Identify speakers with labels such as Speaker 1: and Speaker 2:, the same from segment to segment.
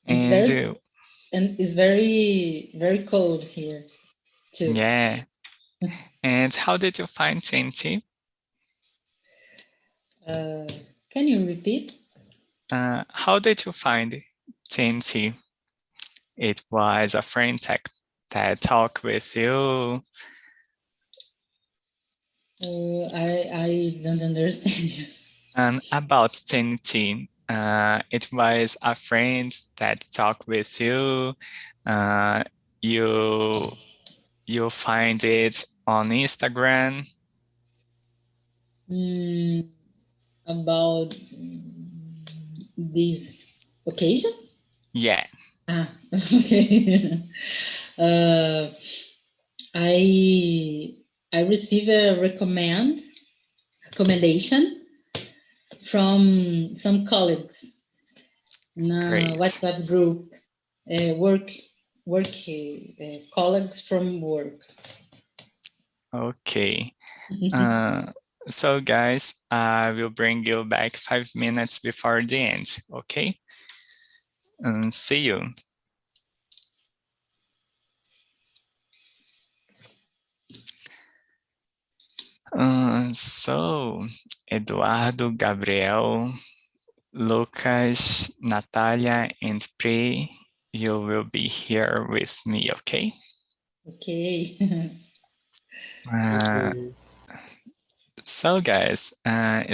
Speaker 1: It's
Speaker 2: And
Speaker 1: very and it's very, very cold here too.
Speaker 2: yeah. And how did you find TNT?
Speaker 1: Can you repeat?
Speaker 2: How did you find TNT? It was a friend that talked with you.
Speaker 1: I don't understand you.
Speaker 2: And about TNT, it was a friend that talked with you. You you find it on Instagram.
Speaker 1: About this occasion?
Speaker 2: Yeah.
Speaker 1: Okay. uh, I receive a recommendation from some colleagues in a
Speaker 2: Great.
Speaker 1: WhatsApp group, work colleagues from work.
Speaker 2: Okay. So guys, I will bring you back 5 minutes before the end, okay? And see you. So, Eduardo, Gabriel, Lucas, Natalia, and Pri, you will be here with me, okay?
Speaker 1: Okay.
Speaker 2: So guys,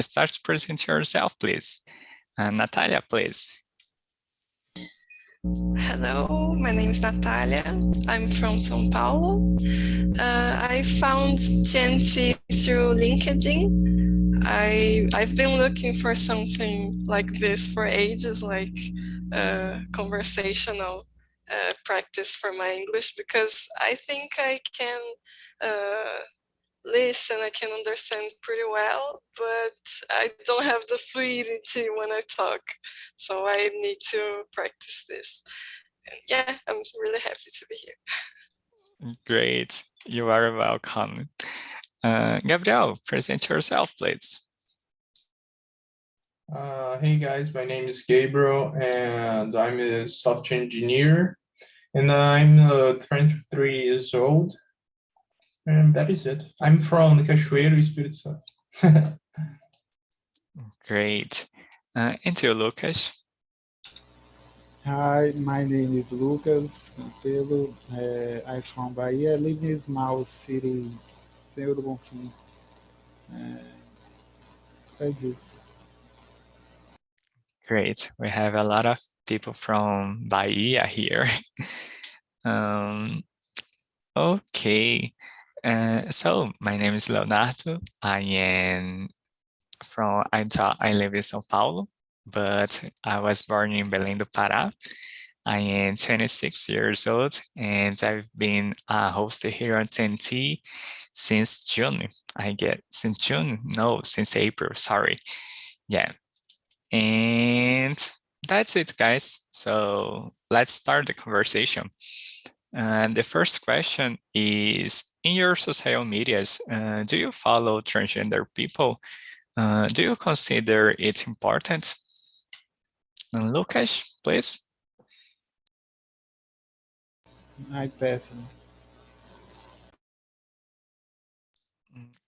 Speaker 2: start to present yourself, please. Natalia, please.
Speaker 3: Hello, my name is Natalia. I'm from São Paulo. I found TNT through LinkedIn. I've been looking for something like this for ages, like conversational practice for my English, because I think I can listen, I can understand pretty well, but I don't have the fluidity when I talk. So I need to practice this. And yeah, I'm really happy to be here.
Speaker 2: Great, you are welcome. Gabriel, present yourself, please.
Speaker 4: Hey guys, my name is Gabriel and I'm a software engineer and I'm 23 years old. And that is it. I'm from Cachoeiro, Espírito Santo.
Speaker 2: Great. And you, Lucas?
Speaker 5: Hi, my name is Lucas Campelo. I'm from Bahia. I live in a small city, Senhor do Bonfim. Thank you.
Speaker 2: Great. We have a lot of people from Bahia here. Okay. So my name is Leonardo. I live in São Paulo, but I was born in Belém do Pará. I am 26 years old and I've been a host here on TNT since June. Since April, sorry. Yeah. And that's it, guys. So let's start the conversation. And the first question is, in your social medias, do you follow transgender people? Do you consider it important? Lucas, please.
Speaker 5: I pass.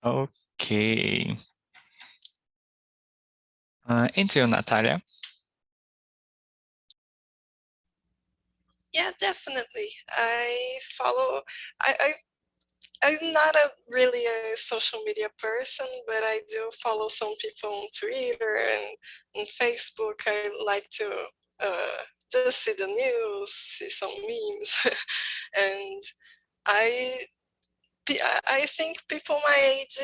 Speaker 2: Okay. And you, Natalia?
Speaker 3: Yeah, definitely. I follow. I'm not really a social media person, but I do follow some people on Twitter and on Facebook. I like to just see the news, see some memes, and I think people my age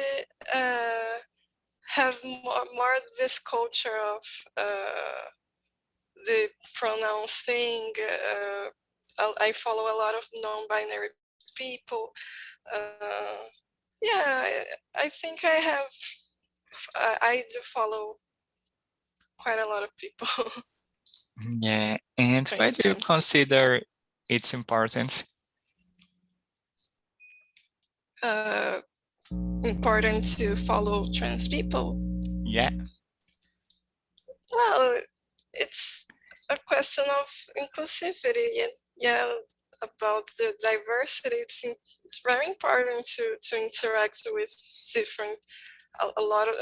Speaker 3: have more this culture of the pronouns thing. I follow a lot of non-binary people. Yeah, I think I do follow quite a lot of people.
Speaker 2: Yeah, and why do you consider it's important?
Speaker 3: Important to follow trans people?
Speaker 2: Yeah.
Speaker 3: Well, it's a question of inclusivity. Yeah, about the diversity. It's very important to interact with different, a lot of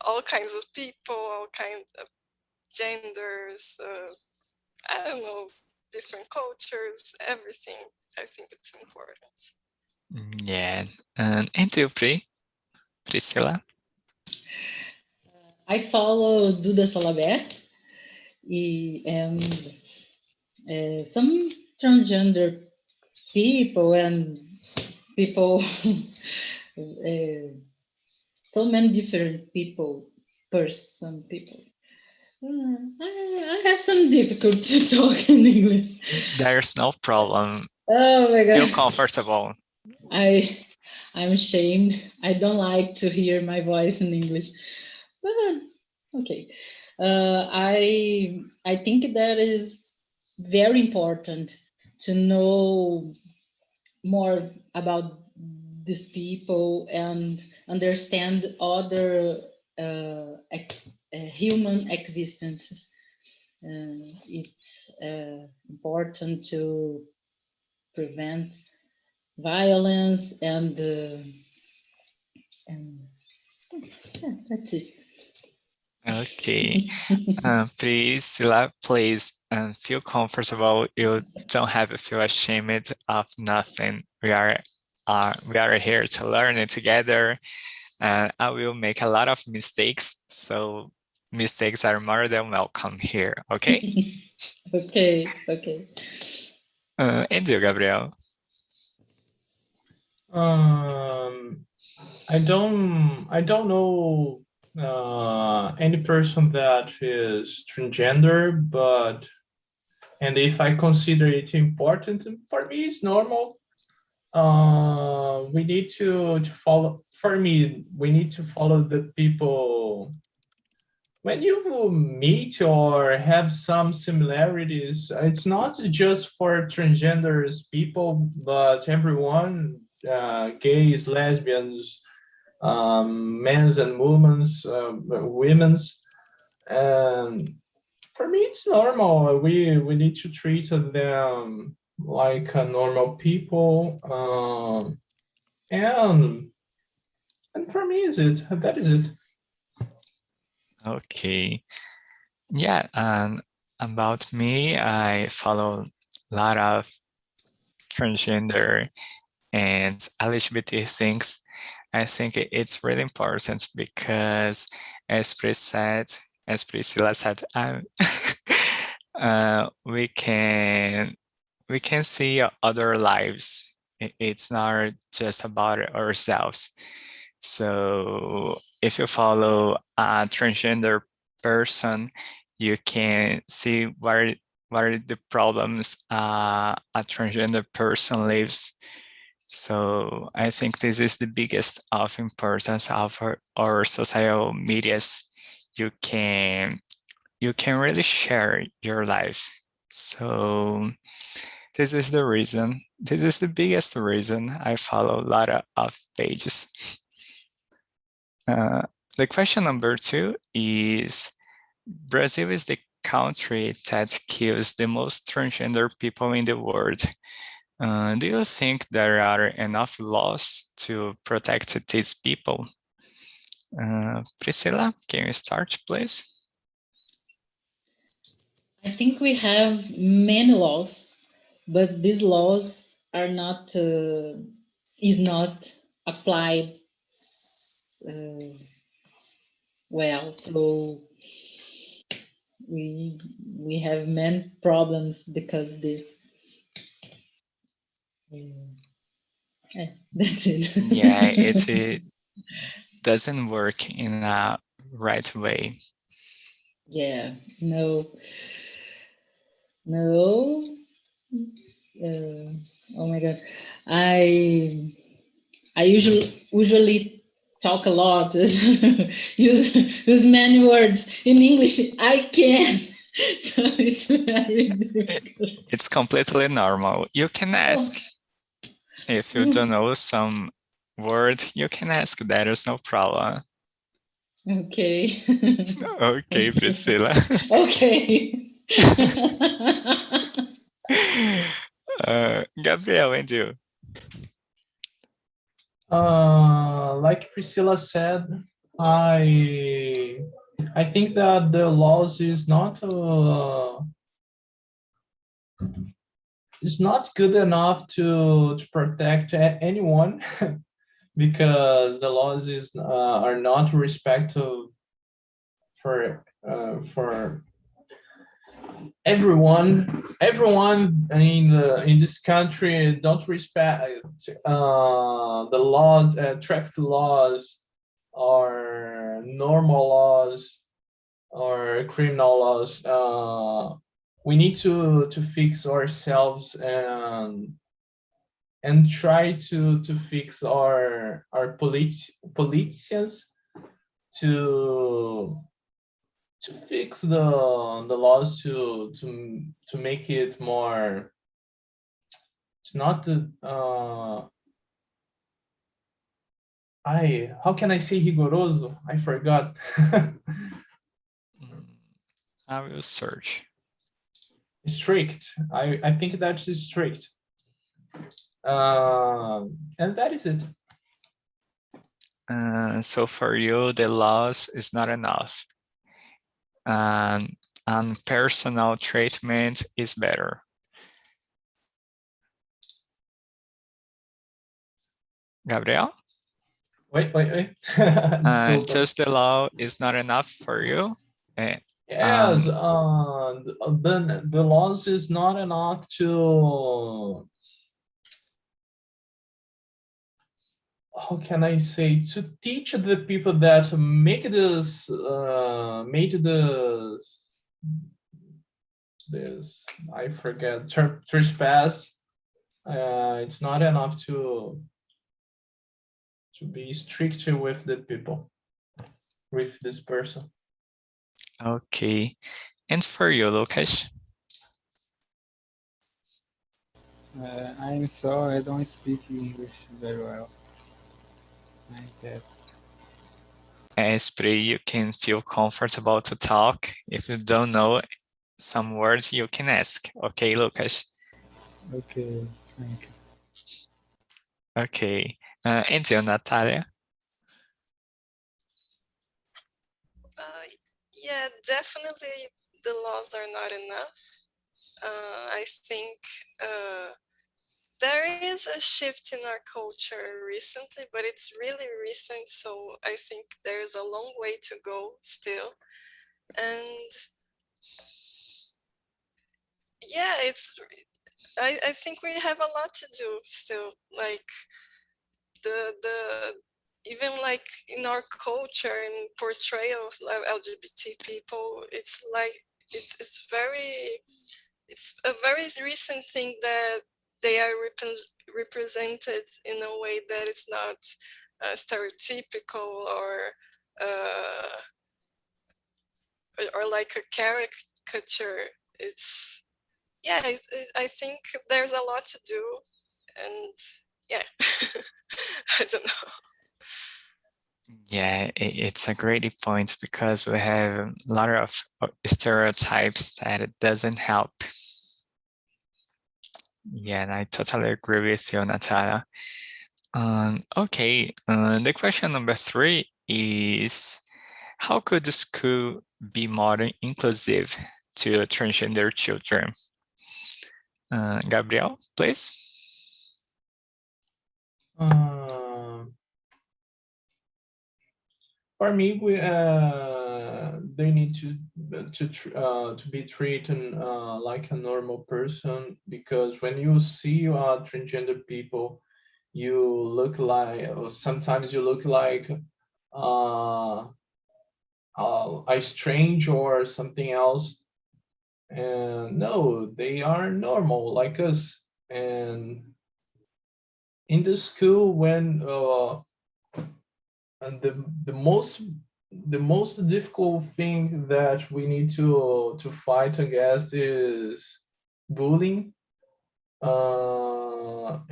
Speaker 3: all kinds of people, all kinds of genders. I don't know, different cultures, everything. I think it's important.
Speaker 2: Yeah, and you, Priscilla?
Speaker 1: I follow Duda Salabert and some transgender people and people, so many different people. I have some difficulty to talk in English.
Speaker 2: There's no problem.
Speaker 1: Oh my God.
Speaker 2: Feel comfortable.
Speaker 1: I'm ashamed. I don't like to hear my voice in English. But okay. I think that is very important to know more about these people and understand other human existences. It's important to prevent violence and yeah, that's it.
Speaker 2: Okay. Priscilla, please feel comfortable. You don't have to feel ashamed of nothing. We are here to learn it together, and I will make a lot of mistakes. So mistakes are more than welcome here. Okay.
Speaker 1: Okay.
Speaker 2: And you, Gabriel?
Speaker 4: I don't know any person that is transgender, and if I consider it important, for me it's normal. We need to follow. For me, we need to follow the people. When you meet or have some similarities, it's not just for transgenders people, but everyone, gays, lesbians, men's and women's. And for me, it's normal. We need to treat them like a normal people. And for me, that is it.
Speaker 2: Okay. Yeah, and about me, I follow a lot of transgender and LGBT things. I think it's really important because, as Priscilla said, we can see other lives. It's not just about ourselves. So if you follow a transgender person, you can see where the problems a transgender person lives. So I think this is the biggest of importance of our social medias. You can really share your life. So this is the reason. This is the biggest reason I follow a lot of pages. The question number 2 is, Brazil is the country that kills the most transgender people in the world. Do you think there are enough laws to protect these people? Priscilla, can you start, please?
Speaker 1: I think we have many laws, but these laws are not is not applied well. So we have many problems because of this. That's it.
Speaker 2: Yeah, it doesn't work in a right way.
Speaker 1: Yeah, no. Oh my God, I usually talk a lot, use many words in English. I can't, so it's very difficult.
Speaker 2: It's completely normal. You can ask. If you don't know some word, you can ask. There is no problem.
Speaker 1: Okay.
Speaker 2: Okay, Priscilla.
Speaker 1: Okay.
Speaker 2: Gabriel, and you?
Speaker 4: Like Priscilla said, I think that the laws is not good enough to protect anyone because the laws are not respectful for everyone. Everyone in this country don't respect the law, traffic laws, or normal laws, or criminal laws. We need to fix ourselves and try to fix our politicians to fix the laws to make it more. It's not the how can I say rigoroso? I forgot.
Speaker 2: I will search.
Speaker 4: Strict. I think that's strict. And that is it.
Speaker 2: So for you, the laws is not enough. And personal treatment is better. Gabriel?
Speaker 4: Wait.
Speaker 2: Just the law is not enough for you?
Speaker 4: Yes, the laws is not enough to, how can I say, to teach the people that make this I forget, trespass. It's not enough to be strict with the people, with this person.
Speaker 2: Okay. And for you, Lucas?
Speaker 5: I'm sorry, I don't speak English very well.
Speaker 2: Esprit, you can feel comfortable to talk. If you don't know some words, you can ask. Okay, Lucas?
Speaker 5: Okay, thank you.
Speaker 2: Okay. And you, Natalia?
Speaker 3: Yeah, definitely the laws are not enough. I think there is a shift in our culture recently, but it's really recent, so I think there's a long way to go still. And yeah, I think we have a lot to do still, like the even like in our culture and portrayal of LGBT people, it's like it's a very recent thing that they are represented in a way that is not stereotypical or like a caricature. It's I think there's a lot to do, and yeah, I don't know.
Speaker 2: Yeah, it's a great point because we have a lot of stereotypes that it doesn't help. Yeah, and I totally agree with you, Natalia. Okay, the question number 3 is, how could the school be more inclusive to transgender children? Gabriel, please.
Speaker 4: For me, they need to be treated like a normal person, because when you see transgender people, you look like, or sometimes you look like a strange or something else. And no, they are normal like us. And in the school, when and the most difficult thing that we need to fight against is bullying. And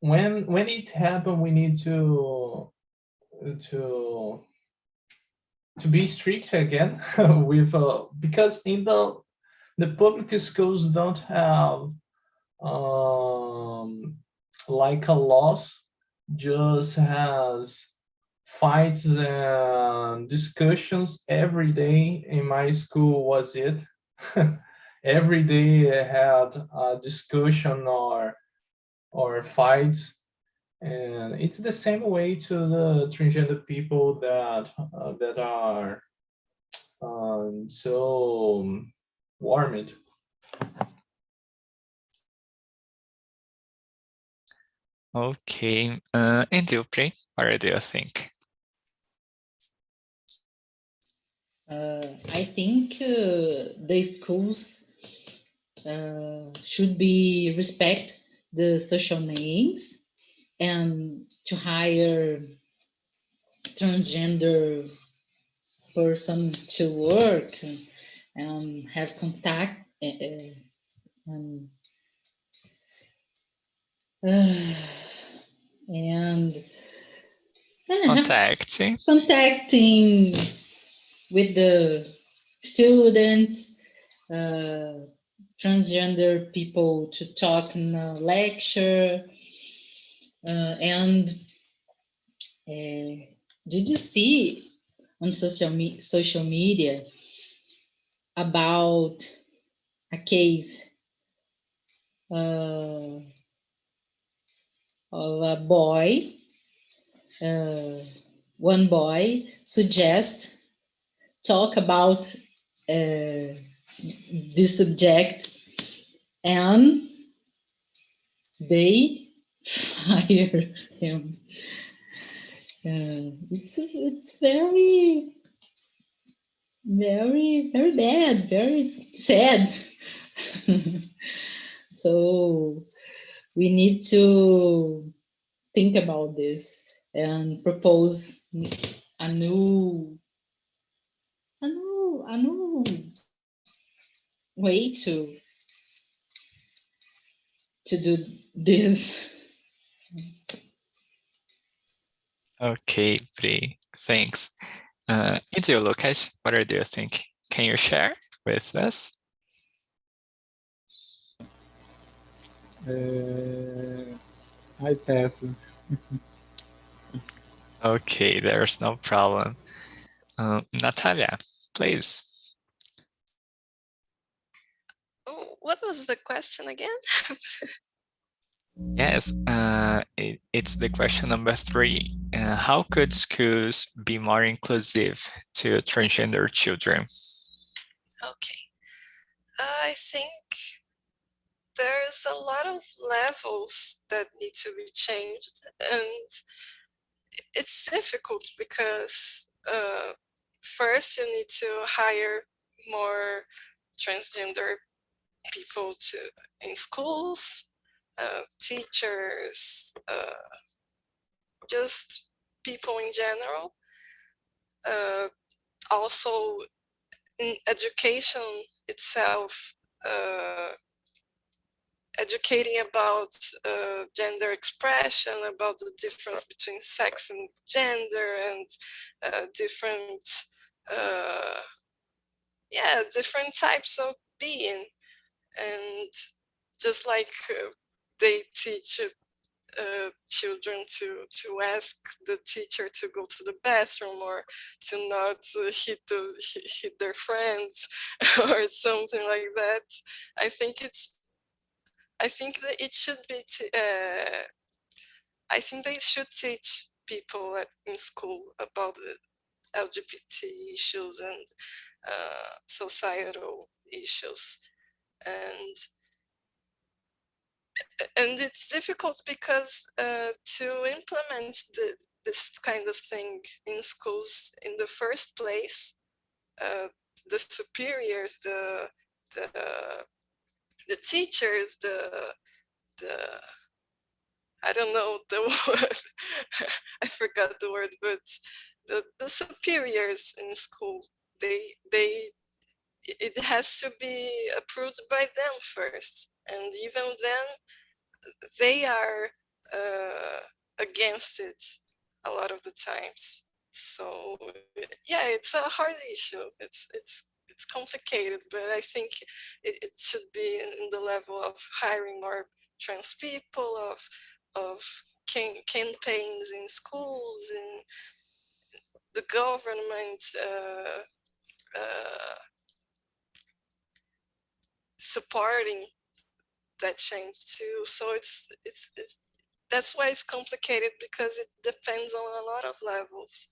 Speaker 4: when it happens, we need to to be strict again with because in the public schools don't have like a laws, just has fights and discussions every day. In my school was it. Every day I had a discussion or fights, and it's the same way to the transgender people that are so warmed.
Speaker 2: Okay, and you, Pri, what do you think?
Speaker 1: I think the schools should be respect the social names and to hire transgender person to work and have contact and
Speaker 2: Contacting.
Speaker 1: contacting with the students, transgender people to talk in a lecture. And did you see on social media about a case of a boy? One boy suggest talk about this subject, and they fire him. It's very, very, very bad, very sad. So we need to think about this and propose a new way to do this.
Speaker 2: Okay, Pri, thanks. And you, Lucas, what do you think? Can you share with us?
Speaker 5: I pass.
Speaker 2: Okay, there's no problem. Natalia, please.
Speaker 3: Oh, what was the question again?
Speaker 2: Yes, it's the question number 3. How could schools be more inclusive to transgender children?
Speaker 3: Okay. I think there's a lot of levels that need to be changed, and it's difficult because first you need to hire more transgender people in schools, teachers, just people in general. Also in education itself, educating about gender expression, about the difference between sex and gender, and different types of being. And just like they teach children to ask the teacher to go to the bathroom, or to not hit their friends or something like that. I think that it should be I think they should teach people in school about the LGBT issues and societal issues. And it's difficult because to implement this kind of thing in schools in the first place, the superiors, the teachers, the I don't know the word, I forgot the word, but the superiors in school, it has to be approved by them first, and even then they are against it a lot of the times. So yeah, it's a hard issue. It's complicated, but I think it should be in the level of hiring more trans people, of campaigns in schools, in the government, supporting that change too. So it's that's why it's complicated, because it depends on a lot of levels.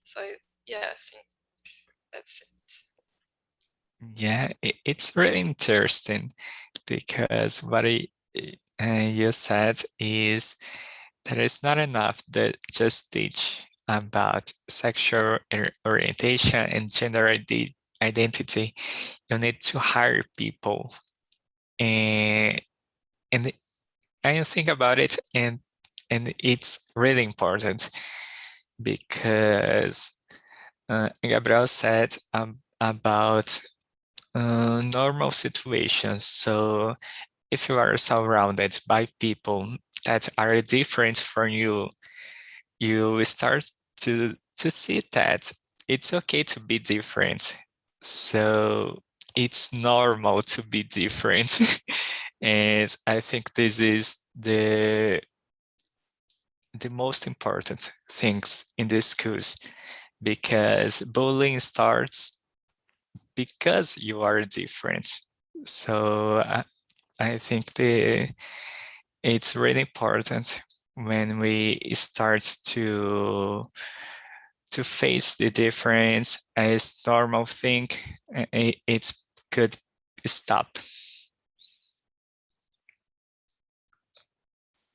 Speaker 3: So yeah, I think that's it.
Speaker 2: Yeah, it's really interesting because what you said is that it's not enough that just teach about sexual orientation and gender identity. You need to hire people, and I think about it, and it's really important because Gabriel said about normal situations. So if you are surrounded by people that are different from you, you start to see that it's okay to be different. So it's normal to be different. And I think this is the most important things in the schools, because bullying starts because you are different. So I think it's really important when we start to face the difference as normal thing. It could stop.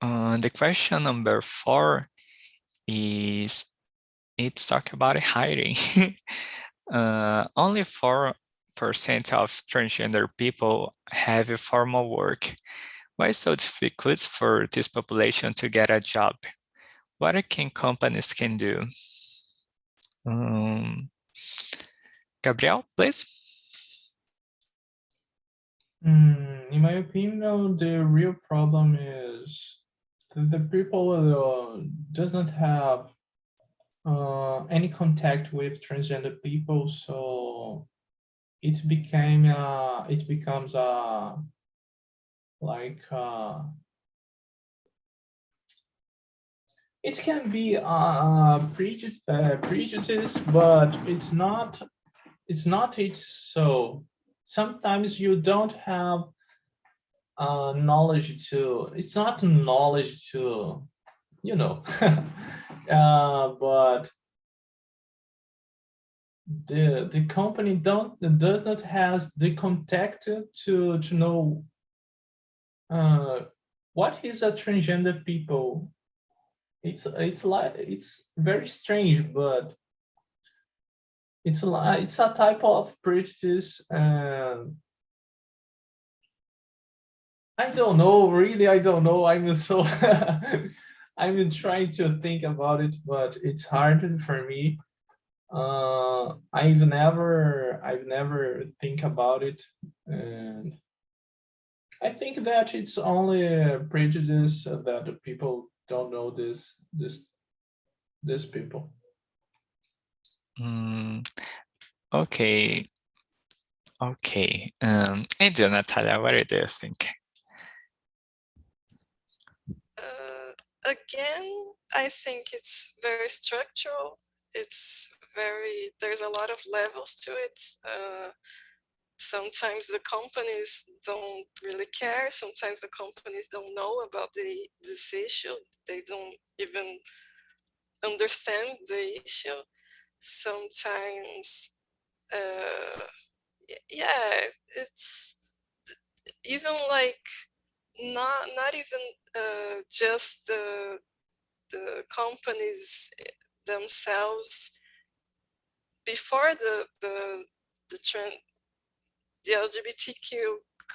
Speaker 2: The question number 4 is, it's talk about hiring. Only 4% of transgender people have a formal work. Why is it so difficult for this population to get a job? What can companies can do? Gabriel, please.
Speaker 4: In my opinion, the real problem is that the people does not have any contact with transgender people, so it becomes like it can be prejudice, but it's not. So sometimes you don't have knowledge to. It's not knowledge to, but the company does not has the contact to know what is a transgender people. It's very strange, but it's a type of prejudice, and I don't know, really. I don't know. I'm so I'm trying to think about it, but it's hard for me. I've never think about it, and I think that it's only a prejudice that the people don't know this people.
Speaker 2: Okay. Okay. And Natalia, what do you think?
Speaker 3: Again, I think it's very structural. There's a lot of levels to it. Sometimes the companies don't really care. Sometimes the companies don't know about this issue. They don't even understand the issue. Sometimes, yeah, it's even like not even just the companies themselves. Before the trend, the LGBTQ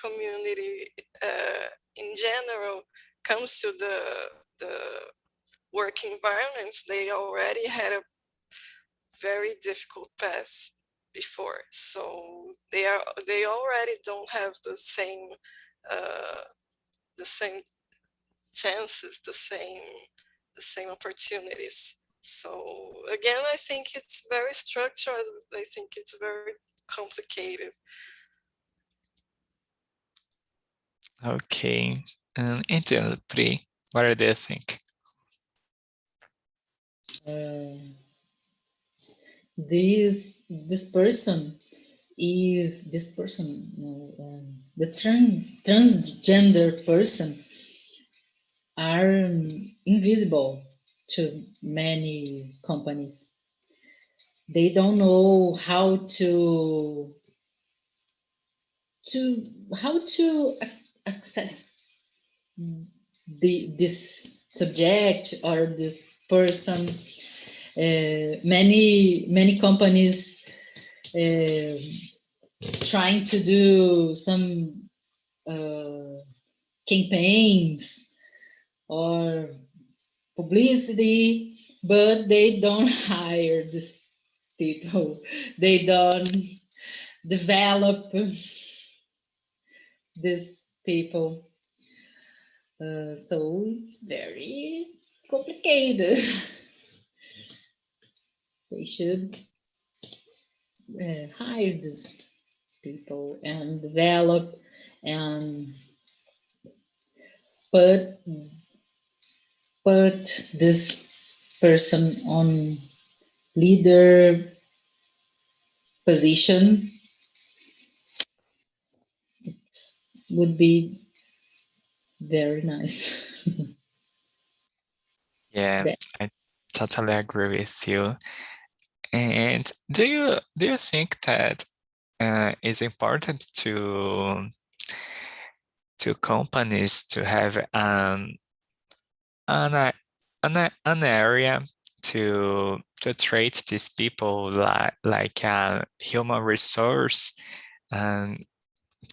Speaker 3: community in general comes to the work environments, they already had a very difficult path before, so they already don't have the same chances, the same opportunities. So again, I think it's very structured. I think it's very complicated.
Speaker 2: Okay. Entendo, Pri. What do you think?
Speaker 1: This person the transgender person are invisible to many companies. They don't know how to access this subject or this person. Many companies trying to do some campaigns or publicity, but they don't hire these people. They don't develop these people. So it's very complicated. They should hire these people and develop and put this person on leader position. It would be very nice.
Speaker 2: Yeah,
Speaker 1: That-
Speaker 2: I totally agree with you. And do you think that it's important to companies to have an area to treat these people like a human resource and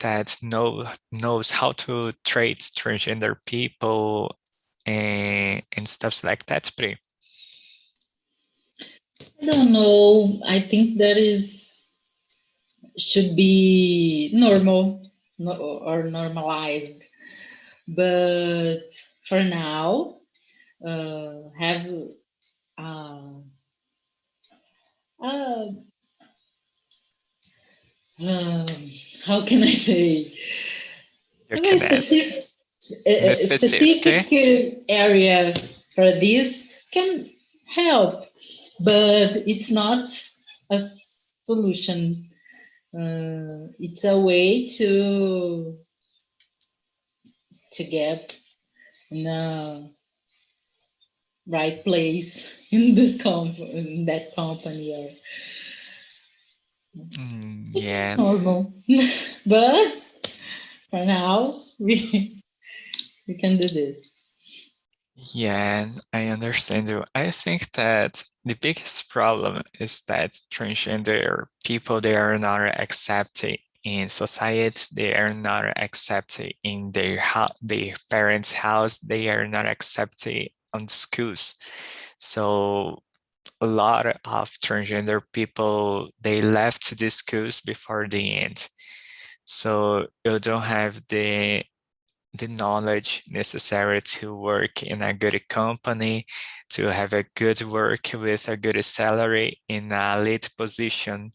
Speaker 2: that knows how to treat transgender people and stuff like that, Pri?
Speaker 1: I don't know. I think that should be normal or normalized. But for now, have uh, uh, um, how can I say?
Speaker 2: You
Speaker 1: Have a
Speaker 2: can ask. Be specific.
Speaker 1: specific area for this can help, but it's not a solution. It's a way to get in the right place in in that company or
Speaker 2: Yeah.
Speaker 1: normal. But for now, we can do this.
Speaker 2: Yeah, I understand you. I think that the biggest problem is that transgender people, they are not accepted in society, they are not accepted in their parents' house, they are not accepted on schools. So a lot of transgender people, they left the schools before the end. So you don't have the knowledge necessary to work in a good company, to have a good work with a good salary in a lead position.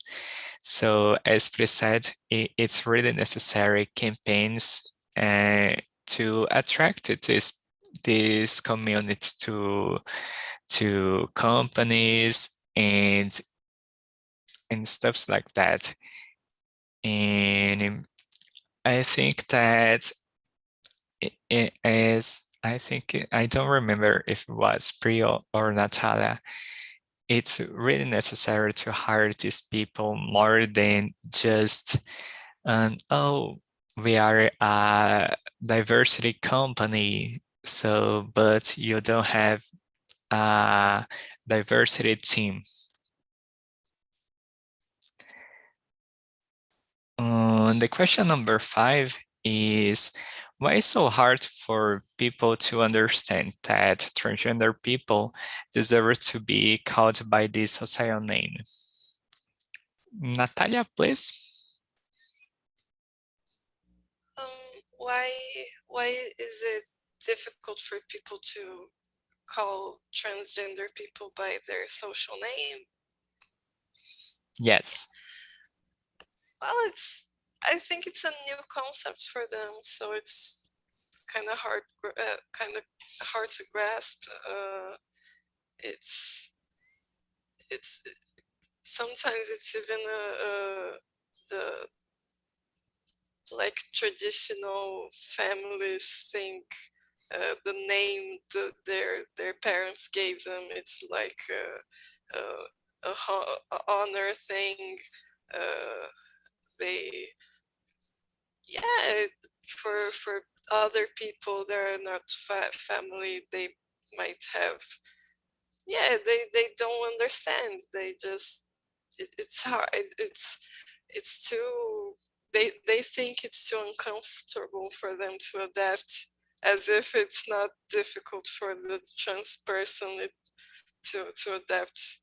Speaker 2: So as Pri said, it's really necessary campaigns to attract this community to companies and stuff like that. And I think that I don't remember if it was Pri or Natalia. It's really necessary to hire these people more than just, oh, we are a diversity company, so but you don't have a diversity team. The question number 5 is, why is so hard for people to understand that transgender people deserve to be called by this social name? Natalia, please.
Speaker 3: Why is it difficult for people to call transgender people by their social name?
Speaker 2: Yes.
Speaker 3: Well, I think it's a new concept for them, so it's kind of hard to grasp. It's sometimes it's even the like traditional families think the name their parents gave them, it's like a honor thing. They for other people that are not family, they might have they don't understand. They just it's hard. It's too they think it's too uncomfortable for them to adapt, as if it's not difficult for the trans person to adapt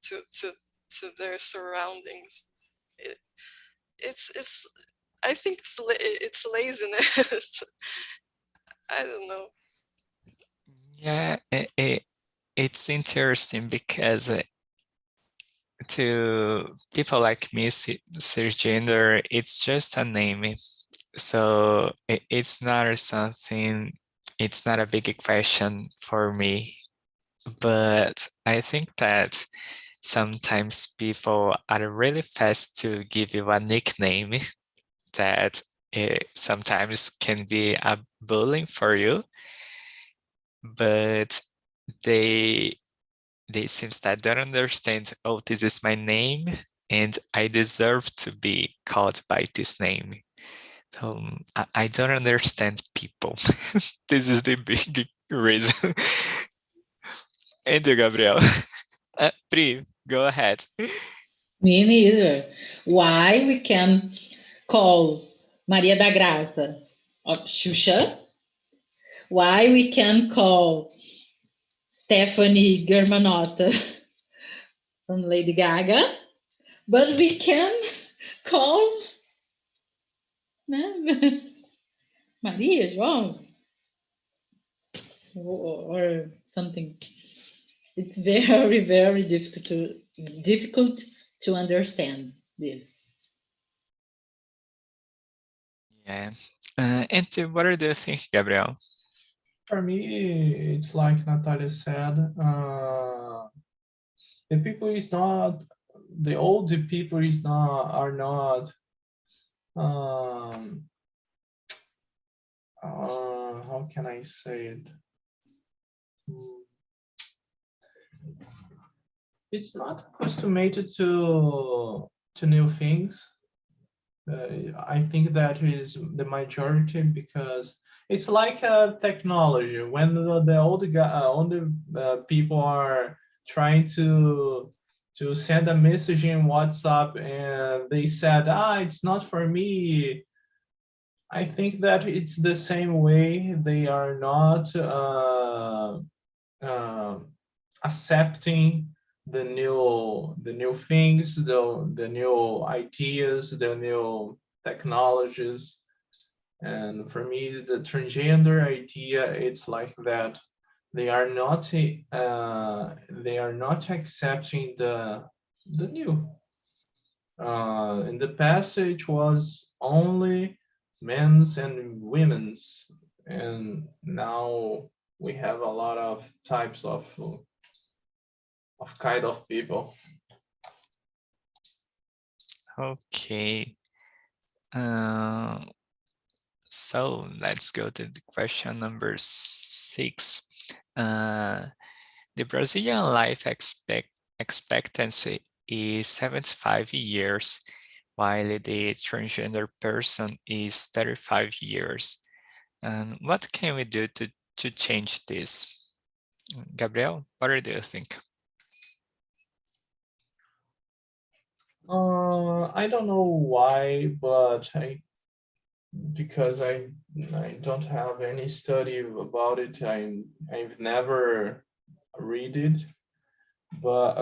Speaker 3: to their surroundings. It's I think it's laziness. I don't know.
Speaker 2: Yeah, it's interesting because to people like me, cisgender, it's just a name. So it's not something, it's not a big question for me. But I think that sometimes people are really fast to give you a nickname that sometimes can be a bullying for you, but they seems that don't understand, oh, this is my name and I deserve to be called by this name. So I don't understand people. This is the big reason. And you, Gabriel? Pri, go ahead.
Speaker 1: Me neither. Why we can call Maria da Graça of Xuxa? Why we can call Stephanie Germanotta from Lady Gaga, but we can call Maria, João, or something. It's very, very difficult to understand this.
Speaker 2: Yeah. And what do you think, Gabriel?
Speaker 4: For me, it's like Natalia said, the people is not, the old people is not, are not, how can I say it? It's not accustomed to new things. I think that is the majority, because it's like technology. When the older people are trying to send a message in WhatsApp and they said, it's not for me. I think that it's the same way. They are not accepting the new things, the new ideas, the new technologies. And for me, the transgender idea, it's like that. They are not accepting the new. In the past, it was only men's and women's, and now we have a lot of types of kind of people.
Speaker 2: Okay. So let's go to the question number 6. The Brazilian life expectancy is 75 years, while the transgender person is 35 years. And what can we do to change this? Gabriel, what do you think?
Speaker 4: I don't know why, but because I don't have any study about it. I've never read it, but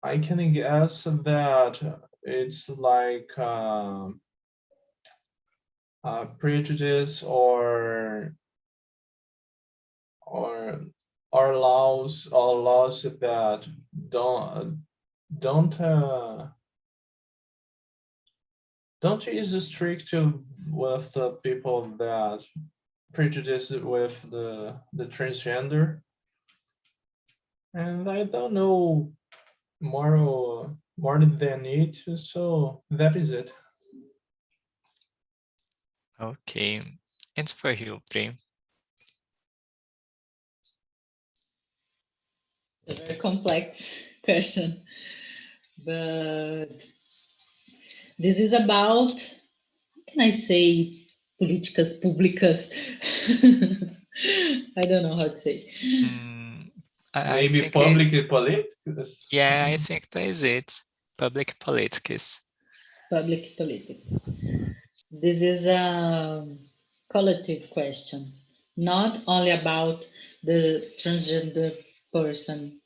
Speaker 4: I can guess that it's like prejudice, or or are laws that don't use strict with the people that prejudice with the transgender. And I don't know more than it, so that is it.
Speaker 2: Okay, and for you, Pri?
Speaker 1: It's a very complex question, but this is about, how can I say, políticas públicas? I don't know how to say.
Speaker 2: I
Speaker 4: Maybe
Speaker 2: think
Speaker 4: public politics?
Speaker 2: yeah, I think that is it. Public politics.
Speaker 1: Public politics. This is a collective question, not only about the transgender person.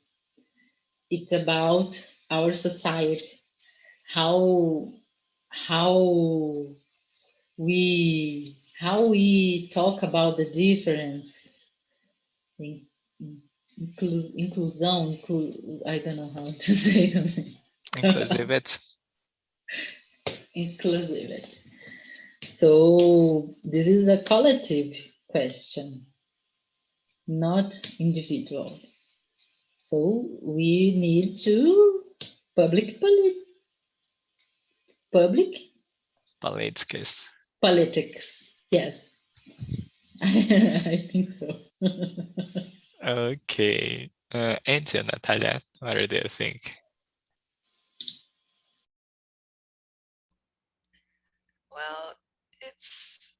Speaker 1: It's about our society, how we talk about the differences, inclusão, I don't know how to say it.
Speaker 2: Inclusivity.
Speaker 1: Inclusivity. So this is a collective question, not individual. So we need to public
Speaker 2: Politics.
Speaker 1: politics. Yes, I think so.
Speaker 2: Okay. And you, Natalia, what do you think?
Speaker 3: Well, it's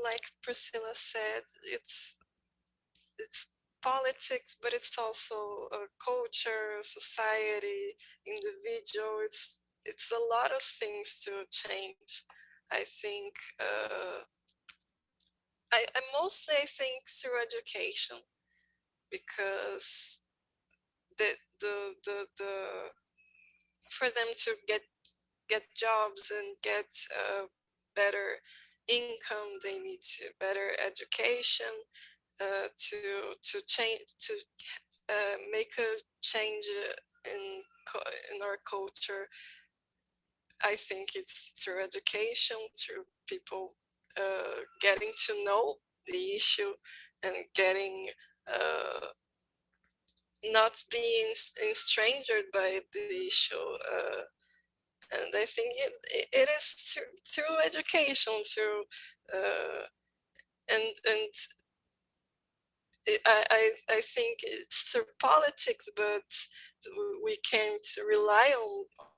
Speaker 3: like Priscilla said, it's politics, but it's also a culture, society, individual. It's a lot of things to change. I think I mostly think through education, because the for them to get jobs and get better income, they need to better education, to change, to make a change in our culture. I think it's through education, through people getting to know the issue and getting not being estrangered by the issue. And I think it is through education, through and I think it's through politics, but we can't rely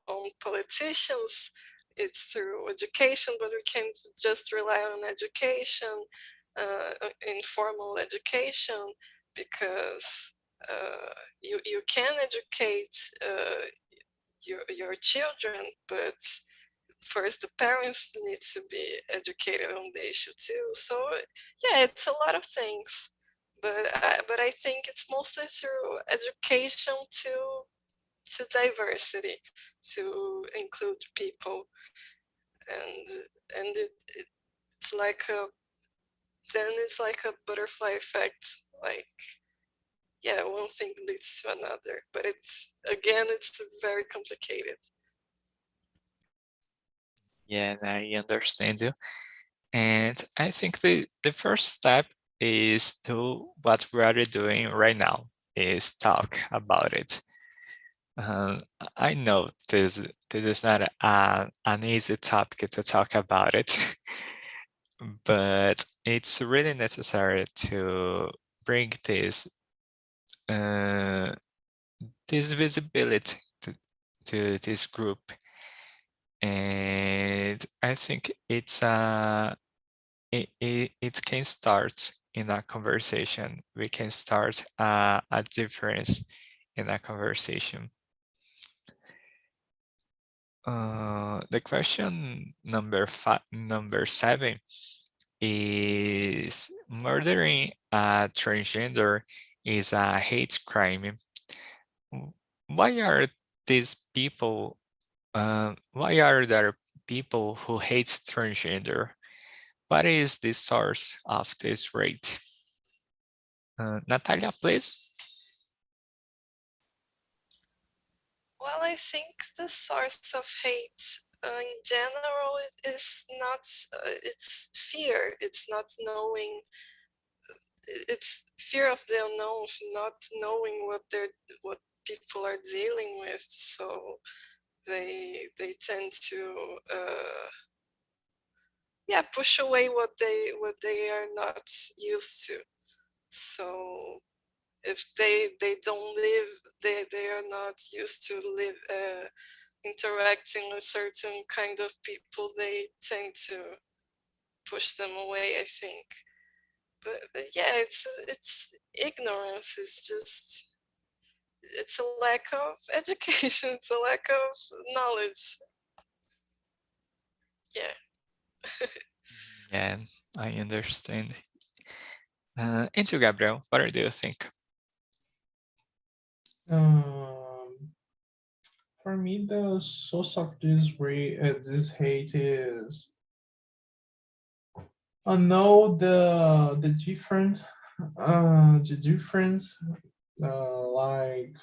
Speaker 3: on politicians. It's through education, but we can't just rely on education, informal education, because you can educate your children, but first the parents need to be educated on the issue too. So yeah, it's a lot of things, but I think it's mostly through education to diversity, to include people, and it's like a butterfly effect. Like, yeah, one thing leads to another, but it's very complicated.
Speaker 2: Yeah, I understand you. And I think the first step is to what we are doing right now, is talk about it. I know this is not an easy topic to talk about it, but it's really necessary to bring this visibility to this group. And I think it can start in a conversation. We can start a difference in a conversation. The question number 7 is: murdering a transgender is a hate crime. Why are these people? Why are there people who hate transgender? What is the source of this rate? Natalia, please.
Speaker 3: Well, I think the source of hate in general is not, it's fear. It's not knowing, it's fear of the unknown, not knowing what people are dealing with. So they tend to push away what they are not used to. So if they don't live, they are not used to live interacting with certain kind of people, they tend to push them away, I think. But yeah, it's ignorance. It's a lack of education. It's a lack of knowledge. Yeah.
Speaker 2: Yeah, I understand. And you, Gabriel, what do you think?
Speaker 4: For me, the source of this hate is I know the difference. Like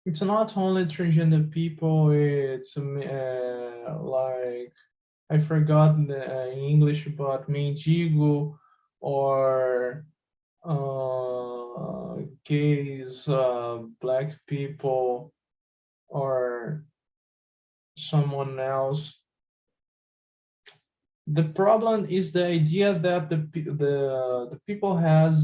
Speaker 4: it's not only transgender people. It's like I forgot in English, but mendigo or gays, black people, or someone else. The problem is the idea that the people have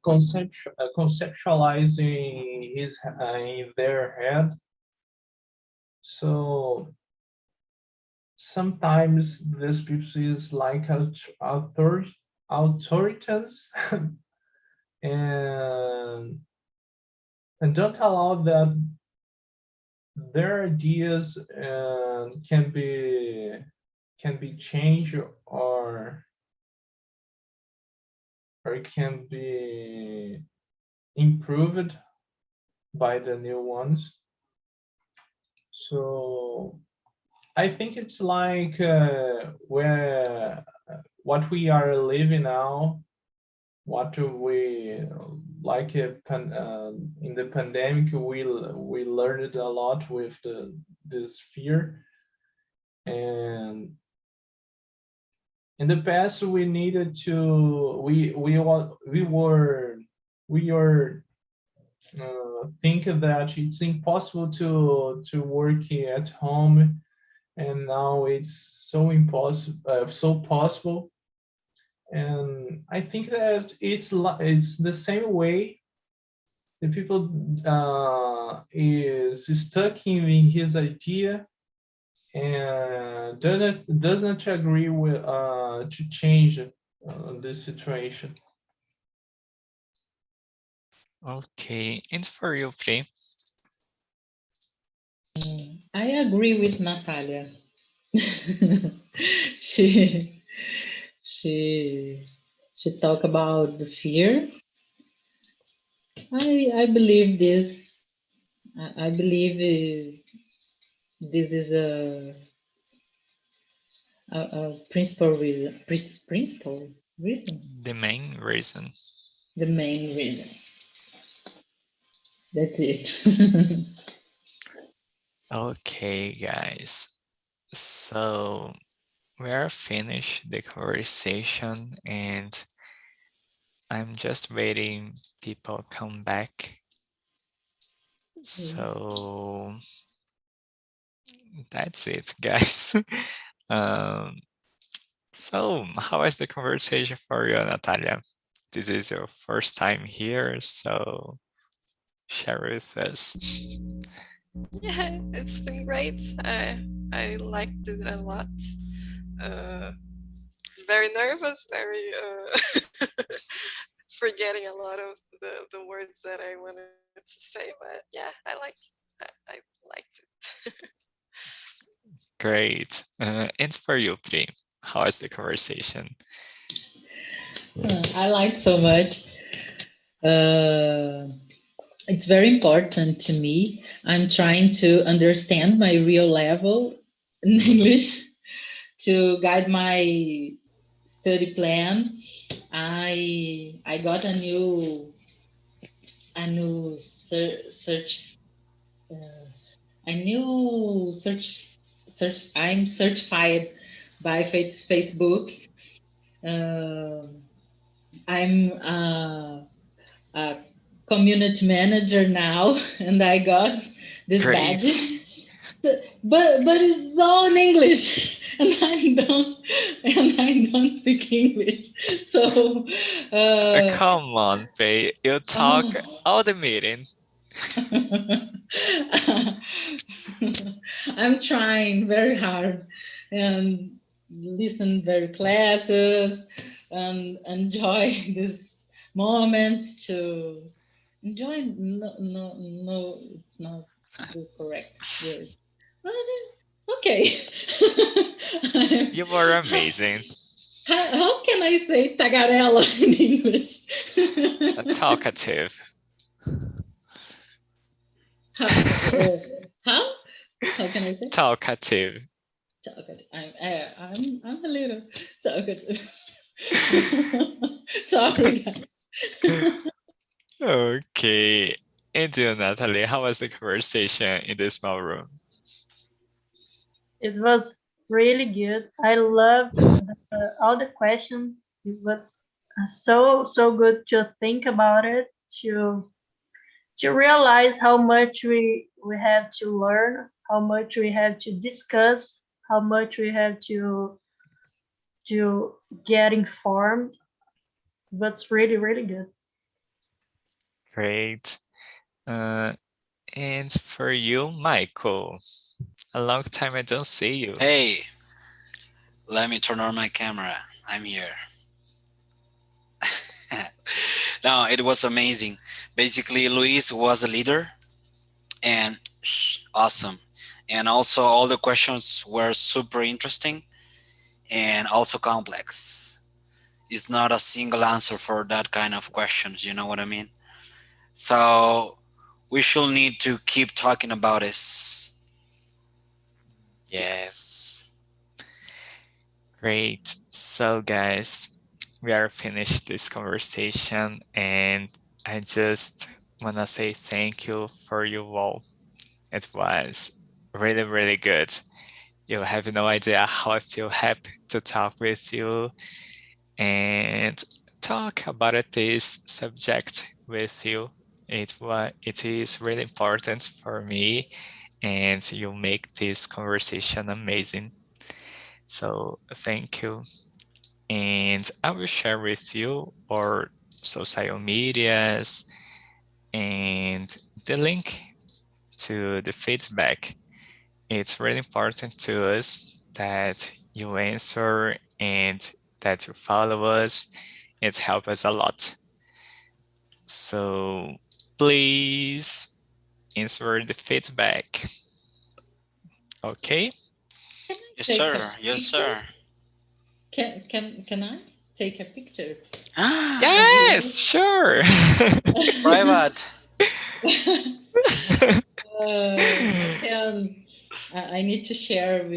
Speaker 4: conceptualizing in their head. So sometimes this people is like authorities and don't allow that their ideas can be changed or it can be improved by the new ones. So I think it's like where what we are living now, what we like in the pandemic, we learned a lot with this fear, and in the past we needed to we are think that it's impossible to work at home, and now it's so impossible, so possible. And I think that it's the same way the people is stuck in his idea and doesn't agree with to change this situation.
Speaker 2: Okay, and for you, Free?
Speaker 1: I agree with Natalia. she talked about the fear. I believe this. I believe this is a principal reason. Principal reason.
Speaker 2: The main reason.
Speaker 1: The main reason. That's it.
Speaker 2: Okay, guys. So we are finished the conversation, and I'm just waiting people come back. So that's it, guys. So how was the conversation for you, Natalia? This is your first time here, so share with us.
Speaker 3: Yeah, it's been great. I liked it a lot. Very nervous, very forgetting a lot of the words that I wanted to say, but yeah, I liked it.
Speaker 2: Great. And for you, Pri, how was the conversation?
Speaker 1: I like so much. It's very important to me. I'm trying to understand my real level in English to guide my study plan, I got a new search. I'm certified by Facebook. I'm a community manager now, and I got this
Speaker 2: Great.
Speaker 1: badge. But it's all in English, and I don't speak English. So
Speaker 2: Come on, Faye. You talk all the meeting.
Speaker 1: I'm trying very hard and listen very classes and enjoy this moment to enjoy. No, it's not the correct word. But, okay.
Speaker 2: You were amazing.
Speaker 1: How can I say tagarela in English?
Speaker 2: Talkative.
Speaker 1: How can I say?
Speaker 2: Talkative.
Speaker 1: Talkative. I'm a little talkative. Sorry, guys.
Speaker 2: Okay. And you, Natalie, how was the conversation in the small room?
Speaker 6: It was really good. I loved all the questions. It was so good to think about it, to realize how much we have to learn, how much we have to discuss, how much we have to get informed. But really, really good.
Speaker 2: Great. And for you, Michael, a long time I don't see you.
Speaker 7: Hey, let me turn on my camera. I'm here. No, it was amazing. Basically, Luis was a leader and awesome. And also all the questions were super interesting and also complex. It's not a single answer for that kind of questions, you know what I mean? So we should need to keep talking about this.
Speaker 2: Yes. Great. So guys, we are finished this conversation and I just want to say thank you for you all. It was really, really good. You have no idea how I feel happy to talk with you and talk about this subject with you. It is really important for me and you make this conversation amazing. So thank you. And I will share with you our social medias and the link to the feedback. It's really important to us that you answer and that you follow us. It helps us a lot. So please answer the feedback. Okay?
Speaker 7: Yes, sir. Yes, sir.
Speaker 1: Can I take a picture?
Speaker 2: Yes, sure.
Speaker 7: Private.
Speaker 1: I need to share with